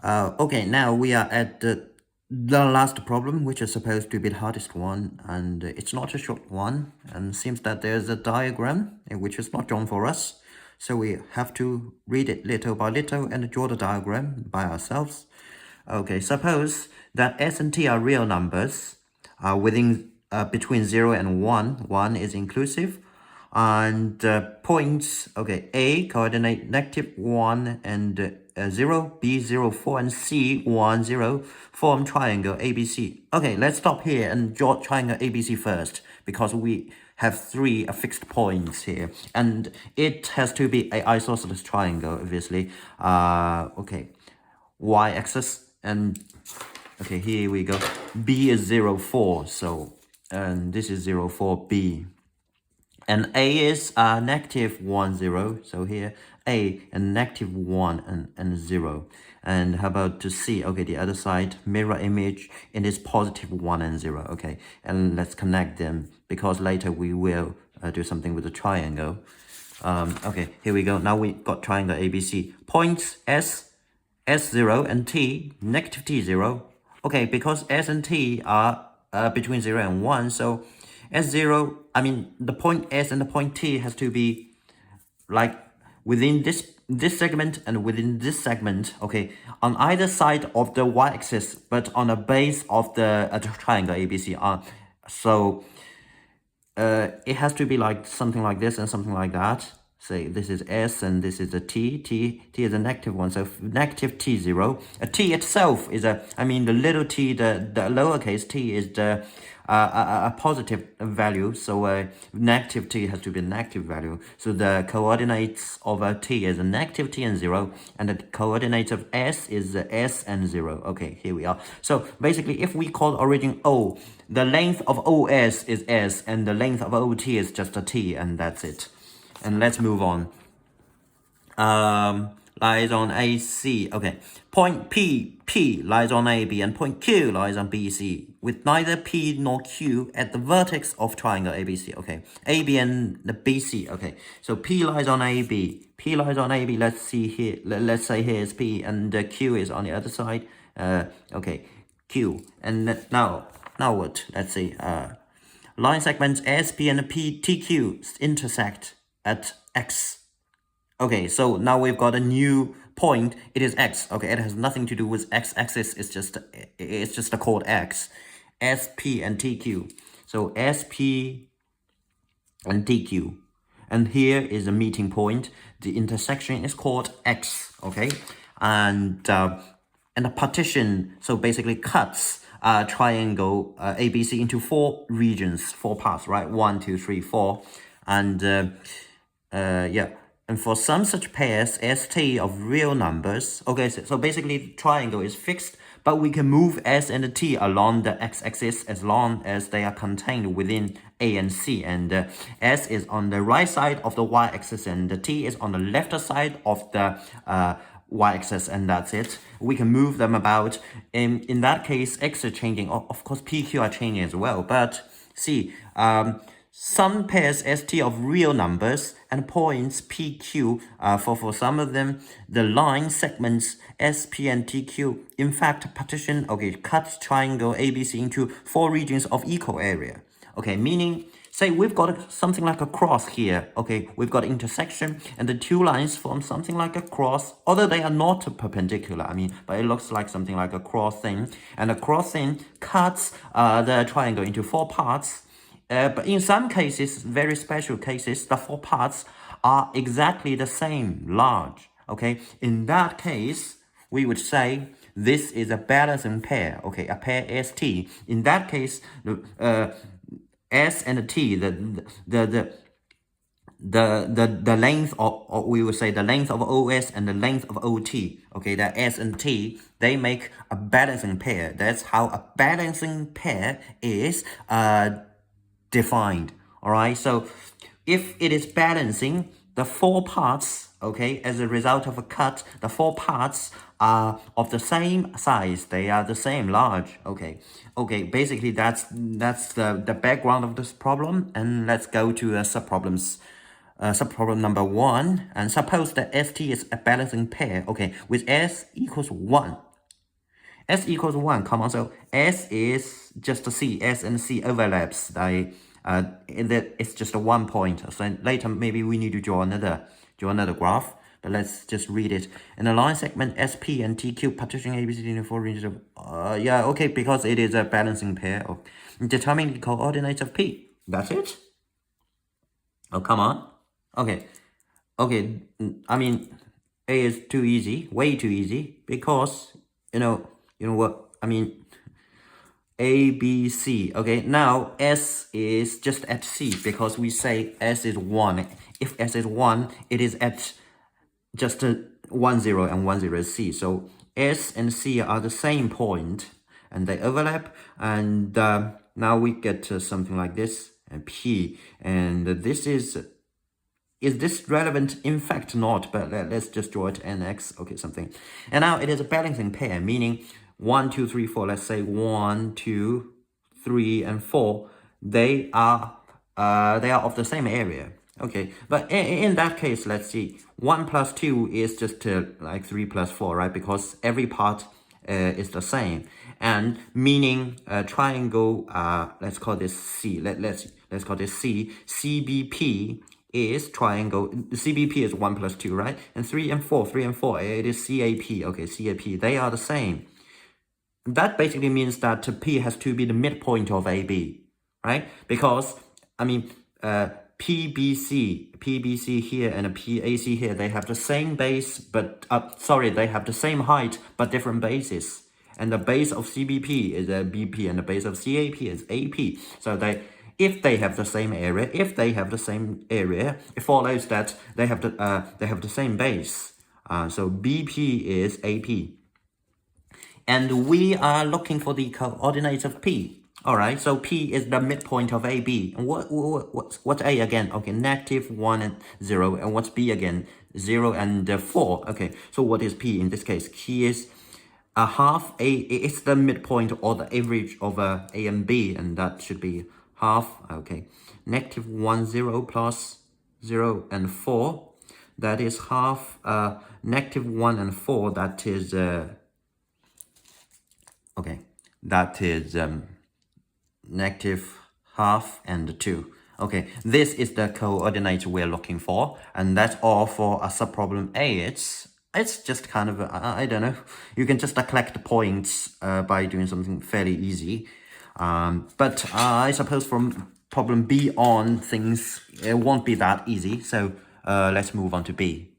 Okay, now we are at the last problem, which is supposed to be the hardest one, and it's not a short one, and seems that there's a diagram, which is not drawn for us, so we have to read it little by little and draw the diagram by ourselves. Okay, suppose that S and T are real numbers, within between 0 and 1. 1 is inclusive, and points, okay, A coordinate -1 and 0, B 0, 4, and C 1, 0 form triangle ABC. Okay, let's stop here and draw triangle ABC first, because we have three fixed points here, and it has to be an isosceles triangle, obviously. Okay, y-axis, and okay, here we go. B is 0, 4, so and this is 0, 4, B. And A is -1, 0. So here A and -1 and 0. And how about to C? Okay, the other side, mirror image, and it's +1 and 0. Okay, and let's connect them, because later we will do something with the triangle. Okay, here we go. Now we got triangle ABC. Points S, S0 and T, -T0. Okay, because S and T are between 0 and 1, so S0, I mean, the point S and the point T has to be like within this segment and within this segment, okay, on either side of the y-axis, but on the base of the triangle ABC. So it has to be like something like this and something like that. Say this is S and this is a T. T is a -1, so -T0. A T itself is I mean, the little t, the lowercase t is the a positive value, so -t has to be a negative value. So the coordinates of a t is a -t and 0, and the coordinates of S is S and 0. Okay, here we are. So basically, if we call origin O, the length of OS is S, and the length of OT is just a T, and that's it. And let's move on. Lies on AC. Okay. Point P lies on AB, and point Q lies on BC, with neither P nor Q at the vertex of triangle ABC. Okay. AB and the BC. Okay. So P lies on AB. P lies on AB. Let's see here. Let's say here is P, and Q is on the other side. Okay. Q. And now what? Let's see. Line segments SP and PTQ intersect at X. Okay, so now we've got a new point. It is X. Okay, it has nothing to do with X-axis. It's just a code X. SP and TQ. So SP and TQ. And here is a meeting point. The intersection is called X. Okay, and a partition, so basically cuts triangle ABC into 4 regions, 4 parts, right? 1, 2, 3, 4, and yeah. And for some such pairs, ST of real numbers, okay, so basically the triangle is fixed, but we can move S and T along the x-axis as long as they are contained within A and C. And S is on the right side of the y-axis, and the T is on the left side of the y-axis, and that's it. We can move them about. In that case, X are changing. Of course, PQ are changing as well. But see, some pairs ST of real numbers and points PQ, for some of them, the line segments SP and TQ, in fact, partition, okay, cuts triangle ABC into 4 regions of equal area. Okay, meaning, say we've got something like a cross here. Okay, we've got intersection, and the 2 lines form something like a cross, although they are not perpendicular, I mean, but it looks like something like a cross thing. And the cross thing cuts the triangle into 4 parts. But in some cases, very special cases, the 4 parts are exactly the same large. Okay, in that case, we would say this is a balancing pair. Okay, a pair ST. In that case, S and T, the length of, or we would say the length of OS and the length of OT, okay, that S and T, they make a balancing pair. That's how a balancing pair is defined. All right, so if it is balancing, the 4 parts, okay, as a result of a cut, the 4 parts are of the same size, they are the same large. Okay, basically that's the background of this problem. And let's go to subproblems. Subproblem number 1, and suppose that ST is a balancing pair, okay, with S equals 1. S equals 1, come on. So S is just a C. S and C overlaps. It's just a 1 point. So later maybe we need to draw another graph. But let's just read it. In a line segment SP and TQ partitioning ABC in 4 ranges of yeah, okay, because it is a balancing pair. Determine the coordinates of P. That's it? Oh, come on. Okay. Okay, I mean, A is too easy, way too easy, because, you know what, I mean, A, B, C. Okay, now S is just at C, because we say S is 1. If S is 1, it is at just 1, 0, and 1, 0 is C. So S and C are the same point, and they overlap, and now we get something like this, and P, and this is this relevant? In fact, not, but let's just draw it nx, okay, something. And now it is a balancing pair, meaning 1, 2, 3, 4. Let's say 1, 2, 3, and 4. They are of the same area. Okay, but in that case, let's see. 1 plus 2 is just like 3 plus 4, right? Because every part is the same, and meaning triangle. Let's call this C. Let's call this C. CBP is triangle. CBP is 1 plus 2, right? And 3 and 4, it is CAP. Okay, CAP. They are the same. That basically means that P has to be the midpoint of AB, right? Because I mean, PBC here and PAC here, they have the same base, but they have the same height but different bases. And the base of CBP is a BP, and the base of CAP is AP. So if they have the same area, it follows that they have the same base. So BP is AP. And we are looking for the coordinates of P. All right, so P is the midpoint of AB. And what's A again? Okay, -1 and 0. And what's B again? 0 and 4. Okay, so what is P in this case? P is a half A. It's the midpoint or the average of A and B, and that should be half. Okay, -1, 0 plus 0 and 4. That is half. -1 and 4. That is okay. That is -half and 2. Okay, this is the coordinate we're looking for, and that's all for a subproblem A. It's just kind of I don't know. You can just collect points by doing something fairly easy, but I suppose from problem B on, things it won't be that easy. So let's move on to B.